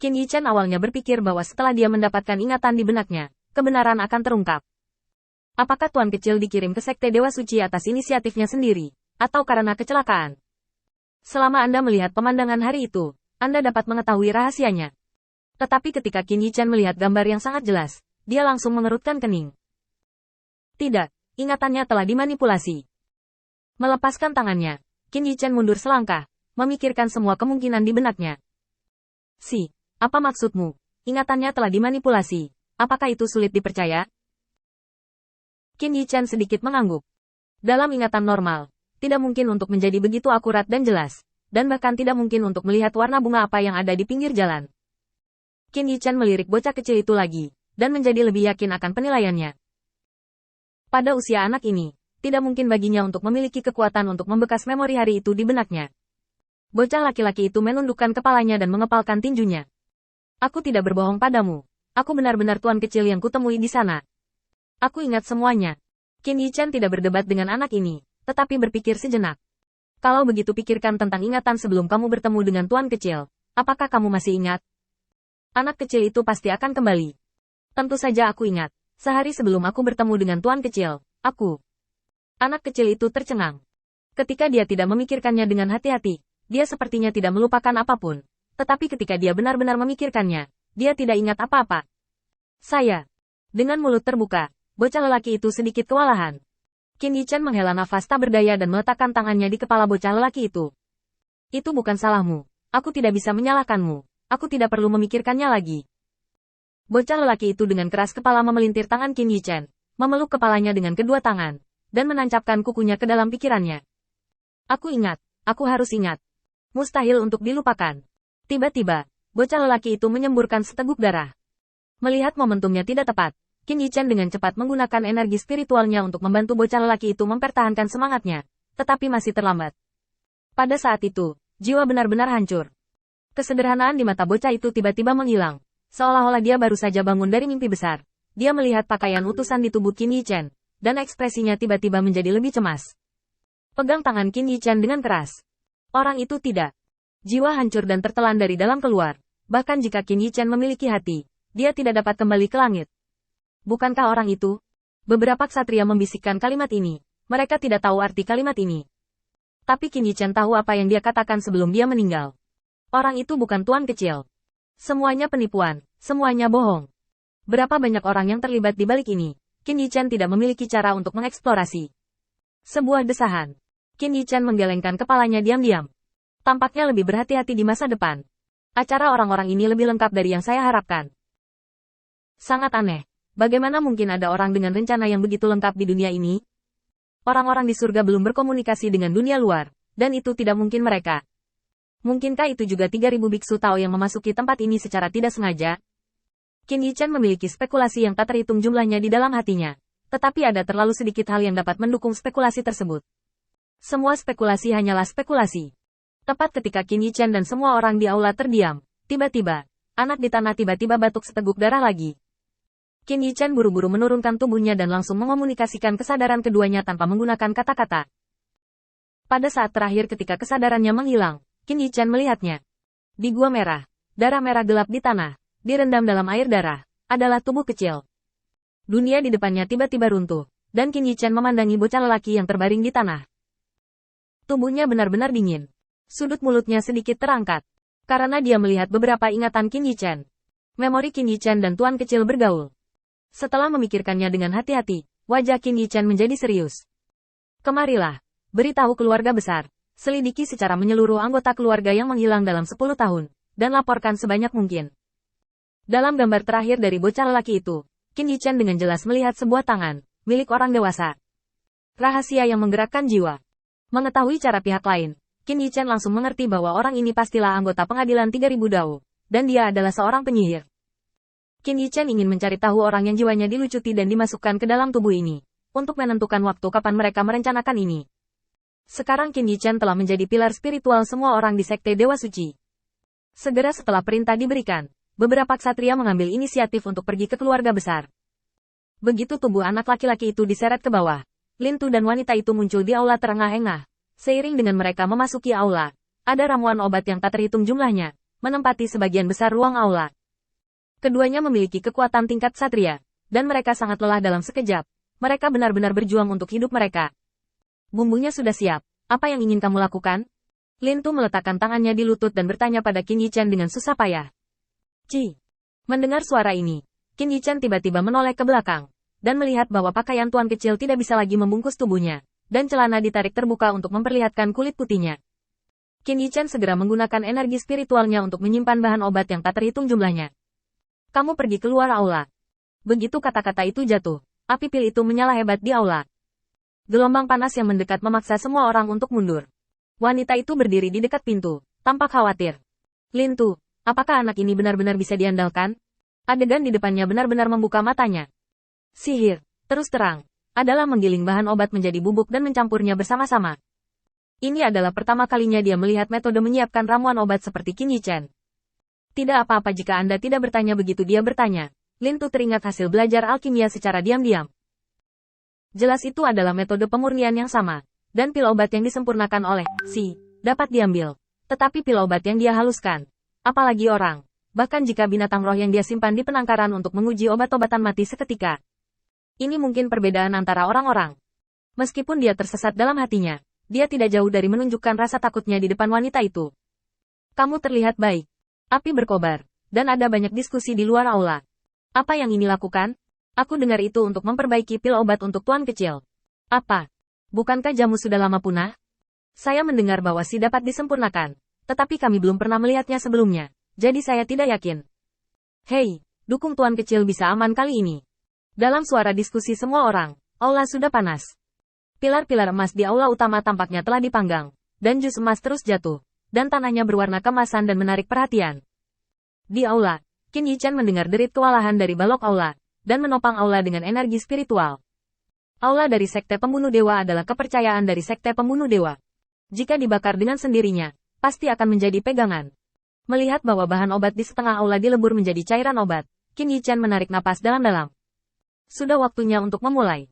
Qin Yichen awalnya berpikir bahwa setelah dia mendapatkan ingatan di benaknya, kebenaran akan terungkap. Apakah Tuan Kecil dikirim ke Sekte Dewa Suci atas inisiatifnya sendiri, atau karena kecelakaan? Selama Anda melihat pemandangan hari itu, Anda dapat mengetahui rahasianya. Tetapi ketika Qin Yichen melihat gambar yang sangat jelas, dia langsung mengerutkan kening. Tidak, ingatannya telah dimanipulasi. Melepaskan tangannya, Qin Yichen mundur selangkah, memikirkan semua kemungkinan di benaknya. Apa maksudmu? Ingatannya telah dimanipulasi. Apakah itu sulit dipercaya? Qin Yichen sedikit mengangguk. Dalam ingatan normal, tidak mungkin untuk menjadi begitu akurat dan jelas, dan bahkan tidak mungkin untuk melihat warna bunga apa yang ada di pinggir jalan. Qin Yichen melirik bocah kecil itu lagi, dan menjadi lebih yakin akan penilaiannya. Pada usia anak ini, tidak mungkin baginya untuk memiliki kekuatan untuk membekas memori hari itu di benaknya. Bocah laki-laki itu menundukkan kepalanya dan mengepalkan tinjunya. Aku tidak berbohong padamu. Aku benar-benar tuan kecil yang kutemui di sana. Aku ingat semuanya. Qin Yichen tidak berdebat dengan anak ini, tetapi berpikir sejenak. Kalau begitu pikirkan tentang ingatan sebelum kamu bertemu dengan tuan kecil. Apakah kamu masih ingat? Anak kecil itu pasti akan kembali. Tentu saja aku ingat. Sehari sebelum aku bertemu dengan tuan kecil, aku. Anak kecil itu tercengang. Ketika dia tidak memikirkannya dengan hati-hati, dia sepertinya tidak melupakan apapun. Tetapi ketika dia benar-benar memikirkannya, dia tidak ingat apa-apa. Saya. Dengan mulut terbuka, bocah lelaki itu sedikit kewalahan. Qin Yichen menghela nafas tak berdaya dan meletakkan tangannya di kepala bocah lelaki itu. Itu bukan salahmu. Aku tidak bisa menyalahkanmu. Aku tidak perlu memikirkannya lagi. Bocah lelaki itu dengan keras kepala memelintir tangan Qin Yichen, memeluk kepalanya dengan kedua tangan, dan menancapkan kukunya ke dalam pikirannya. Aku ingat. Aku harus ingat. Mustahil untuk dilupakan. Tiba-tiba, bocah lelaki itu menyemburkan seteguk darah. Melihat momentumnya tidak tepat, Qin Yichen dengan cepat menggunakan energi spiritualnya untuk membantu bocah lelaki itu mempertahankan semangatnya, tetapi masih terlambat. Pada saat itu, jiwa benar-benar hancur. Kesederhanaan di mata bocah itu tiba-tiba menghilang, seolah-olah dia baru saja bangun dari mimpi besar. Dia melihat pakaian utusan di tubuh Qin Yichen, dan ekspresinya tiba-tiba menjadi lebih cemas. Pegang tangan Qin Yichen dengan keras. Orang itu tidak. Jiwa hancur dan tertelan dari dalam keluar. Bahkan jika Qin Yichen memiliki hati, dia tidak dapat kembali ke langit. Bukankah orang itu? Beberapa ksatria membisikkan kalimat ini. Mereka tidak tahu arti kalimat ini. Tapi Qin Yichen tahu apa yang dia katakan sebelum dia meninggal. Orang itu bukan tuan kecil. Semuanya penipuan, semuanya bohong. Berapa banyak orang yang terlibat di balik ini? Qin Yichen tidak memiliki cara untuk mengeksplorasi. Sebuah desahan. Qin Yichen menggelengkan kepalanya diam-diam. Tampaknya lebih berhati-hati di masa depan. Acara orang-orang ini lebih lengkap dari yang saya harapkan. Sangat aneh. Bagaimana mungkin ada orang dengan rencana yang begitu lengkap di dunia ini? Orang-orang di surga belum berkomunikasi dengan dunia luar, dan itu tidak mungkin mereka. Mungkinkah itu juga 3.000 biksu Tao yang memasuki tempat ini secara tidak sengaja? Qin Yichen memiliki spekulasi yang tak terhitung jumlahnya di dalam hatinya. Tetapi ada terlalu sedikit hal yang dapat mendukung spekulasi tersebut. Semua spekulasi hanyalah spekulasi. Tepat ketika Qin Yichen dan semua orang di aula terdiam, tiba-tiba, anak di tanah tiba-tiba batuk seteguk darah lagi. Qin Yichen buru-buru menurunkan tubuhnya dan langsung mengomunikasikan kesadaran keduanya tanpa menggunakan kata-kata. Pada saat terakhir ketika kesadarannya menghilang, Qin Yichen melihatnya. Di gua merah, darah merah gelap di tanah, direndam dalam air darah, adalah tubuh kecil. Dunia di depannya tiba-tiba runtuh, dan Qin Yichen memandangi bocah lelaki yang terbaring di tanah. Tubuhnya benar-benar dingin. Sudut mulutnya sedikit terangkat. Karena dia melihat beberapa ingatan Qin Yichen. Memori Qin Yichen dan tuan kecil bergaul. Setelah memikirkannya dengan hati-hati, wajah Qin Yichen menjadi serius. Kemarilah, beritahu keluarga besar. Selidiki secara menyeluruh anggota keluarga yang menghilang dalam 10 tahun, dan laporkan sebanyak mungkin. Dalam gambar terakhir dari bocah lelaki itu, Qin Yichen dengan jelas melihat sebuah tangan, milik orang dewasa. Rahasia yang menggerakkan jiwa. Mengetahui cara pihak lain, Qin Yichen langsung mengerti bahwa orang ini pastilah anggota pengadilan 3.000 Dao, dan dia adalah seorang penyihir. Qin Yichen ingin mencari tahu orang yang jiwanya dilucuti dan dimasukkan ke dalam tubuh ini, untuk menentukan waktu kapan mereka merencanakan ini. Sekarang Qin Yichen telah menjadi pilar spiritual semua orang di Sekte Dewa Suci. Segera setelah perintah diberikan, beberapa ksatria mengambil inisiatif untuk pergi ke keluarga besar. Begitu tubuh anak laki-laki itu diseret ke bawah, Lin Tu dan wanita itu muncul di aula terengah-engah. Seiring dengan mereka memasuki aula, ada ramuan obat yang tak terhitung jumlahnya, menempati sebagian besar ruang aula. Keduanya memiliki kekuatan tingkat satria, dan mereka sangat lelah dalam sekejap. Mereka benar-benar berjuang untuk hidup mereka. Bumbunya sudah siap. Apa yang ingin kamu lakukan? Lin Tu meletakkan tangannya di lutut dan bertanya pada Qin Yichan dengan susah payah. Ci. Mendengar suara ini, Qin Yichan tiba-tiba menoleh ke belakang, dan melihat bahwa pakaian tuan kecil tidak bisa lagi membungkus tubuhnya, dan celana ditarik terbuka untuk memperlihatkan kulit putihnya. Qin Yichan segera menggunakan energi spiritualnya untuk menyimpan bahan obat yang tak terhitung jumlahnya. Kamu pergi keluar aula. Begitu kata-kata itu jatuh, api pil itu menyala hebat di aula. Gelombang panas yang mendekat memaksa semua orang untuk mundur. Wanita itu berdiri di dekat pintu, tampak khawatir. Lin Tu, apakah anak ini benar-benar bisa diandalkan? Adegan di depannya benar-benar membuka matanya. Sihir, terus terang, adalah menggiling bahan obat menjadi bubuk dan mencampurnya bersama-sama. Ini adalah pertama kalinya dia melihat metode menyiapkan ramuan obat seperti Qin Yichan. Tidak apa-apa jika Anda tidak bertanya begitu dia bertanya. Lin Tu teringat hasil belajar alkimia secara diam-diam. Jelas itu adalah metode pemurnian yang sama, dan pil obat yang disempurnakan oleh Si dapat diambil. Tetapi pil obat yang dia haluskan, apalagi orang, bahkan jika binatang roh yang dia simpan di penangkaran untuk menguji obat-obatan mati seketika. Ini mungkin perbedaan antara orang-orang. Meskipun dia tersesat dalam hatinya, dia tidak jauh dari menunjukkan rasa takutnya di depan wanita itu. Kamu terlihat baik. Api berkobar, dan ada banyak diskusi di luar aula. Apa yang ini lakukan? Aku dengar itu untuk memperbaiki pil obat untuk tuan kecil. Apa? Bukankah jamu sudah lama punah? Saya mendengar bahwa Si dapat disempurnakan, tetapi kami belum pernah melihatnya sebelumnya, jadi saya tidak yakin. Hei, dukung tuan kecil bisa aman kali ini. Dalam suara diskusi semua orang, aula sudah panas. Pilar-pilar emas di aula utama tampaknya telah dipanggang, dan jus emas terus jatuh, dan tanahnya berwarna kemasan dan menarik perhatian. Di aula, Qin Yichan mendengar derit kewalahan dari balok aula, dan menopang aula dengan energi spiritual. Aula dari Sekte Pembunuh Dewa adalah kepercayaan dari Sekte Pembunuh Dewa. Jika dibakar dengan sendirinya, pasti akan menjadi pegangan. Melihat bahwa bahan obat di setengah aula dilebur menjadi cairan obat, Qin Yichan menarik napas dalam-dalam. Sudah waktunya untuk memulai.